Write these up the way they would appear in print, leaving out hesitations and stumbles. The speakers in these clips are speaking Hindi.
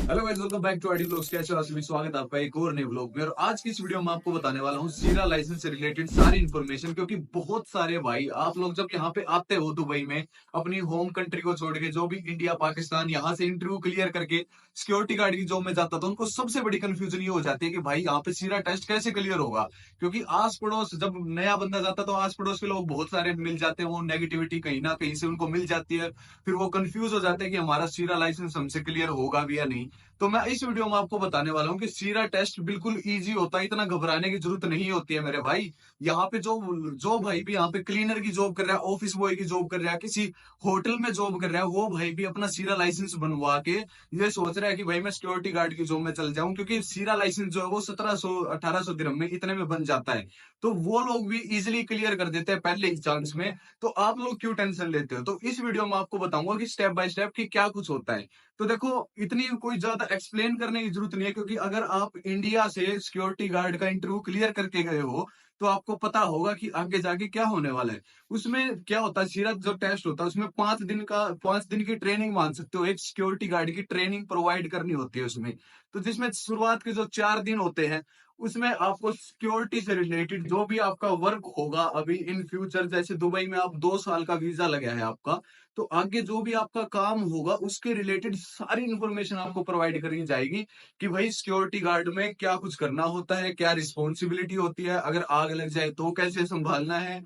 Hello guys, welcome back to ID vlogs. कैसे हो आप सभी? स्वागत है आपका एक और नए व्लॉग में। और आज की इस वीडियो में आपको बताने वाला हूँ सीरा लाइसेंस से रिलेटेड सारी इन्फॉर्मेशन। क्योंकि बहुत सारे भाई आप लोग जब यहाँ पे आते हो दुबई में, अपनी होम कंट्री को छोड़ के, जो भी इंडिया पाकिस्तान यहाँ से इंटरव्यू क्लियर करके सिक्योरिटी गार्ड की जॉब में जाता था, उनको सबसे बड़ी कंफ्यूजन ये हो जाती है कि भाई यहाँ पे सीरा टेस्ट कैसे क्लियर होगा। क्योंकि आस पड़ोस जब नया बंदा जाता तो आस पड़ोस के लोग बहुत सारे मिल जाते हैं, वो नेगेटिविटी कहीं ना कहीं से उनको मिल जाती है। फिर वो कंफ्यूज हो जाते हैं कि हमारा सीरा लाइसेंस हमसे क्लियर होगा भी या नहीं। तो मैं इस वीडियो में आपको बताने वाला हूँ कि सीरा टेस्ट बिल्कुल इजी होता है, इतना घबराने की जरूरत नहीं होती है मेरे भाई। यहाँ पे जो जो भाई भी यहाँ पे क्लीनर की जॉब कर रहा है, ऑफिस बॉय की जॉब कर रहा है, किसी होटल में जॉब कर रहा है, वो भाई भी अपना सीरा लाइसेंस बनवा के ये सोच रहा है कि भाई मैं सिक्योरिटी गार्ड की जॉब में चल जाऊं। क्योंकि सीरा लाइसेंस जो है वो 1700 1800 दिरहम में इतने में बन जाता है। तो वो लोग भी इजिली क्लियर कर देते हैं पहले ही चांस में। तो आप लोग क्यों टेंशन लेते हो? तो इस वीडियो में आपको बताऊंगा कि स्टेप बाय स्टेप की क्या कुछ होता है। तो देखो, इतनी कोई ज्यादा एक्सप्लेन करने की जरूरत नहीं है, क्योंकि अगर आप इंडिया से सिक्योरिटी गार्ड का इंटरव्यू क्लियर करके गए हो तो आपको पता होगा कि आगे जाके क्या होने वाला है। उसमें क्या होता है, सीरत जो टेस्ट होता है उसमें 5 दिन की ट्रेनिंग मान सकते हो, एक सिक्योरिटी गार्ड की ट्रेनिंग प्रोवाइड करनी होती है उसमें। तो जिसमें शुरुआत के जो 4 दिन होते हैं, उसमें आपको सिक्योरिटी से रिलेटेड जो भी आपका वर्क होगा अभी इन फ्यूचर, जैसे दुबई में आप 2 साल का वीजा लगा है आपका, तो आगे जो भी आपका काम होगा उसके रिलेटेड सारी इंफॉर्मेशन आपको प्रोवाइड करी जाएगी कि भाई सिक्योरिटी गार्ड में क्या कुछ करना होता है, क्या रिस्पॉन्सिबिलिटी होती है, अगर आग लग जाए तो कैसे संभालना है,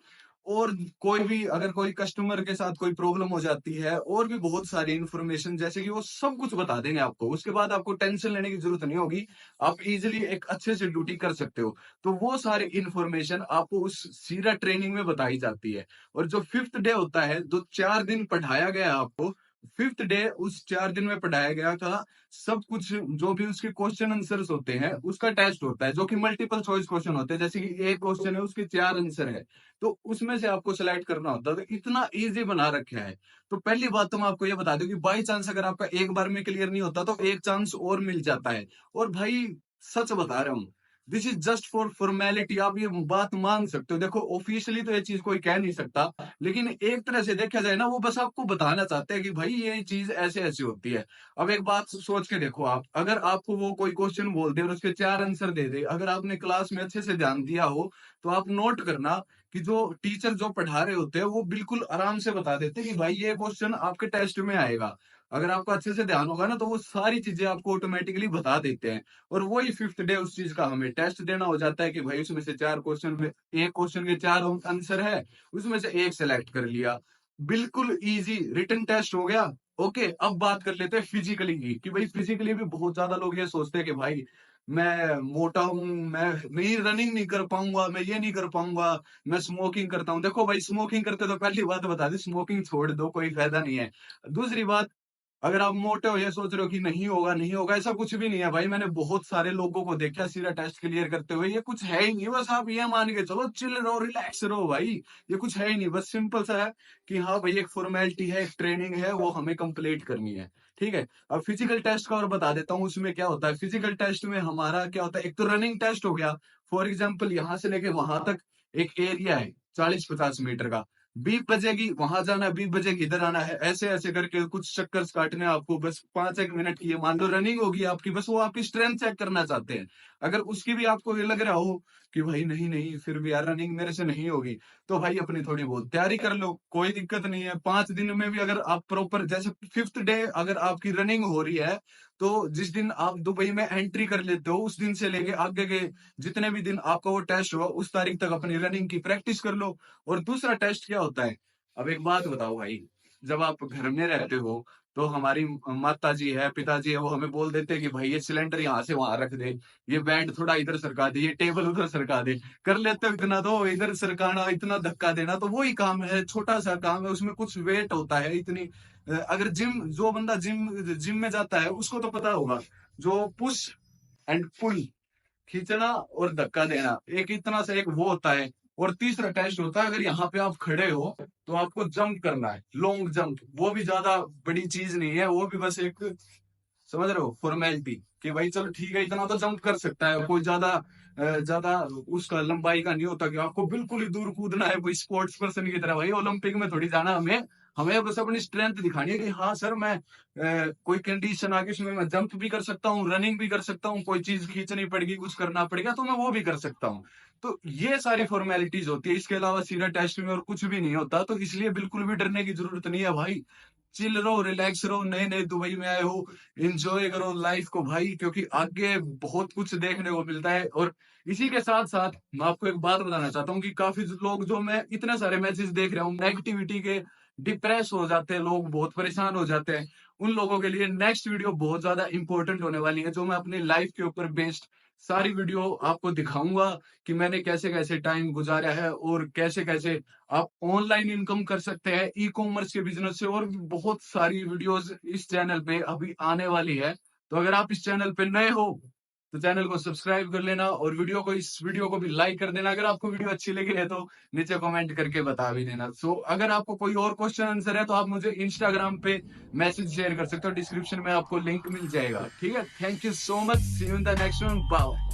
और कोई भी अगर कोई कस्टमर के साथ कोई प्रॉब्लम हो जाती है, और भी बहुत सारी इंफॉर्मेशन जैसे कि वो सब कुछ बता देंगे आपको। उसके बाद आपको टेंशन लेने की जरूरत नहीं होगी, आप इजिली एक अच्छे से ड्यूटी कर सकते हो। तो वो सारी इंफॉर्मेशन आपको उस सीरा ट्रेनिंग में बताई जाती है। और जो 5th डे होता है, जो 4 दिन पढ़ाया गया आपको, 5th डे उस 4 दिन में पढ़ाया गया का सब कुछ, जो भी उसके क्वेश्चन आंसर्स होते हैं उसका टेस्ट होता है, जो कि मल्टीपल चॉइस क्वेश्चन होते हैं। जैसे कि एक क्वेश्चन है उसके 4 आंसर है, तो उसमें से आपको सिलेक्ट करना होता है। तो इतना इजी बना रखा है। तो पहली बात तो मैं आपको ये बता दूं कि बाई चांस अगर आपका एक बार में क्लियर नहीं होता तो एक चांस और मिल जाता है। और भाई, सच बता रहा हूँ, this is just for formality. आप ये बात मान सकते हो, देखो ऑफिशियली तो ये चीज कोई कह नहीं सकता, लेकिन एक तरह से देखा जाए ना, वो बस आपको बताना चाहते हैं कि भाई ये चीज ऐसे ऐसे होती है। अब एक बात सोच के देखो, आप अगर आपको वो कोई क्वेश्चन बोल दे और उसके 4 आंसर दे दे, अगर आपने क्लास में अच्छे से ध्यान दिया हो, तो आप नोट करना कि जो टीचर जो पढ़ा रहे होते हैं वो बिल्कुल आराम से बता देते हैं कि भाई ये क्वेश्चन आपके टेस्ट में आएगा। अगर आपका अच्छे से ध्यान होगा ना, तो वो सारी चीजें आपको ऑटोमेटिकली बता देते हैं। और वही 5th डे उस चीज का हमें टेस्ट देना हो जाता है कि भाई उसमें से 4 क्वेश्चन में, एक क्वेश्चन के 4 आंसर है, उसमें से एक सेलेक्ट कर लिया। बिल्कुल इजी रिटन टेस्ट हो गया। ओके, अब बात कर लेते हैं फिजिकली की, कि भाई फिजिकली भी बहुत ज्यादा लोग ये सोचते हैं कि भाई मैं मोटा हूँ, मैं नहीं रनिंग नहीं कर पाऊंगा, मैं ये नहीं कर पाऊंगा, मैं स्मोकिंग करता हूँ। देखो भाई, स्मोकिंग करते तो पहली बात बता दी, स्मोकिंग छोड़ दो, कोई फायदा नहीं है। दूसरी बात, अगर आप मोटे हो ये सोच रहे हो कि नहीं होगा नहीं होगा, ऐसा कुछ भी नहीं है भाई। मैंने बहुत सारे लोगों को देखा सीधा टेस्ट क्लियर करते हुए, ये कुछ है ही नहीं। बस आप ये मान के चलो, चिल रहो, रिलैक्स रहो भाई। ये कुछ है ही नहीं, बस सिंपल सा है कि हाँ भाई, एक फॉर्मेलिटी है, एक ट्रेनिंग है, वो हमें कंप्लीट करनी है। ठीक है। अब फिजिकल टेस्ट का और बता देता हूँ, उसमें क्या होता है। फिजिकल टेस्ट में हमारा क्या होता है, एक तो रनिंग टेस्ट हो गया। फॉर एग्जाम्पल, यहाँ से लेके वहां तक एक एरिया है 40-50 मीटर का। बीप बजेगी वहां जाना, बीप बजेगी इधर आना है, ऐसे ऐसे करके कुछ चक्कर काटने हैं आपको। बस 5 एक मिनट की ये मान लो रनिंग होगी आपकी, बस वो आपकी स्ट्रेंथ चेक करना चाहते हैं। अगर उसकी भी आपको ये लग रहा हो कि भाई नहीं नहीं, फिर भी यार रनिंग मेरे से नहीं होगी, तो भाई अपनी थोड़ी बहुत तैयारी कर लो, कोई दिक्कत नहीं है। 5 दिन में भी अगर आप प्रॉपर, जैसे 5th डे अगर आपकी रनिंग हो रही है, तो जिस दिन आप दुबई में एंट्री कर लेते हो, उस दिन से लेके आगे के जितने भी दिन आपका वो टेस्ट हुआ, उस तारीख तक अपनी रनिंग की प्रैक्टिस कर लो। और दूसरा टेस्ट क्या होता है, अब एक बात बताओ भाई, जब आप घर में रहते हो तो हमारी माता जी है, पिताजी है, वो हमें बोल देते हैं कि भाई ये सिलेंडर यहाँ से वहां रख दे, ये बेड थोड़ा इधर सरका दे, ये टेबल उधर सरका दे। कर लेते हो इतना, तो इधर सरकाना, इतना धक्का देना, तो वही काम है, छोटा सा काम है, उसमें कुछ वेट होता है इतनी। अगर जिम, जो बंदा जिम जिम में जाता है उसको तो पता होगा, जो पुश एंड पुल, खींचना और धक्का देना, एक इतना सा एक वो होता है। और तीसरा टेस्ट होता है, अगर यहाँ पे आप खड़े हो तो आपको जंप करना है, लॉन्ग जंप। वो भी ज्यादा बड़ी चीज नहीं है, वो भी बस एक, समझ रहे हो, फॉर्मेलिटी, कि भाई चलो ठीक है, इतना तो जंप कर सकता है कोई, ज्यादा ज्यादा उसका लंबाई का नहीं होता कि आपको बिल्कुल ही दूर कूदना है कोई स्पोर्ट्स पर्सन की तरह। भाई ओलंपिक में थोड़ी जाना हमें, हमें बस अपनी स्ट्रेंथ दिखानी है कि हाँ सर, मैं कोई कंडीशन आ गई उसमें मैं जंप भी कर सकता हूँ, रनिंग भी कर सकता हूँ, कोई चीज खींचनी पड़ेगी, कुछ करना पड़ेगा तो मैं वो भी कर सकता हूँ। तो ये सारी फॉर्मेलिटीज होती है, इसके अलावा सीधा टेस्ट में और कुछ भी नहीं होता। तो इसलिए बिल्कुल भी डरने की जरूरत नहीं है भाई। चिल रहो, रिलैक्स रहो, नए नए दुबई में आए हो, एंजॉय करो लाइफ को भाई, क्योंकि आगे बहुत कुछ देखने को मिलता है। और इसी के साथ साथ मैं आपको एक बात बताना चाहता हूँ कि काफी लोग, जो मैं इतने सारे मैसेज देख रहा हूँ नेगेटिविटी के, डिप्रेस हो जाते हैं लोग, बहुत परेशान हो जाते हैं। उन लोगों के लिए नेक्स्ट वीडियो बहुत ज्यादा इंपॉर्टेंट होने वाली है, जो मैं अपनी लाइफ के ऊपर बेस्ड सारी वीडियो आपको दिखाऊंगा कि मैंने कैसे कैसे टाइम गुजारा है और कैसे कैसे आप ऑनलाइन इनकम कर सकते हैं ई कॉमर्स के बिजनेस से। और भी बहुत सारी वीडियोस इस चैनल पे अभी आने वाली है। तो अगर आप इस चैनल पे नए हो तो चैनल को सब्सक्राइब कर लेना, और इस वीडियो को भी लाइक कर देना। अगर आपको वीडियो अच्छी लगी है तो नीचे कमेंट करके बता भी देना। सो अगर आपको कोई और क्वेश्चन आंसर है तो आप मुझे इंस्टाग्राम पे मैसेज शेयर कर सकते हो, डिस्क्रिप्शन में आपको लिंक मिल जाएगा। ठीक है, thank you so much, see you in the next one, bye.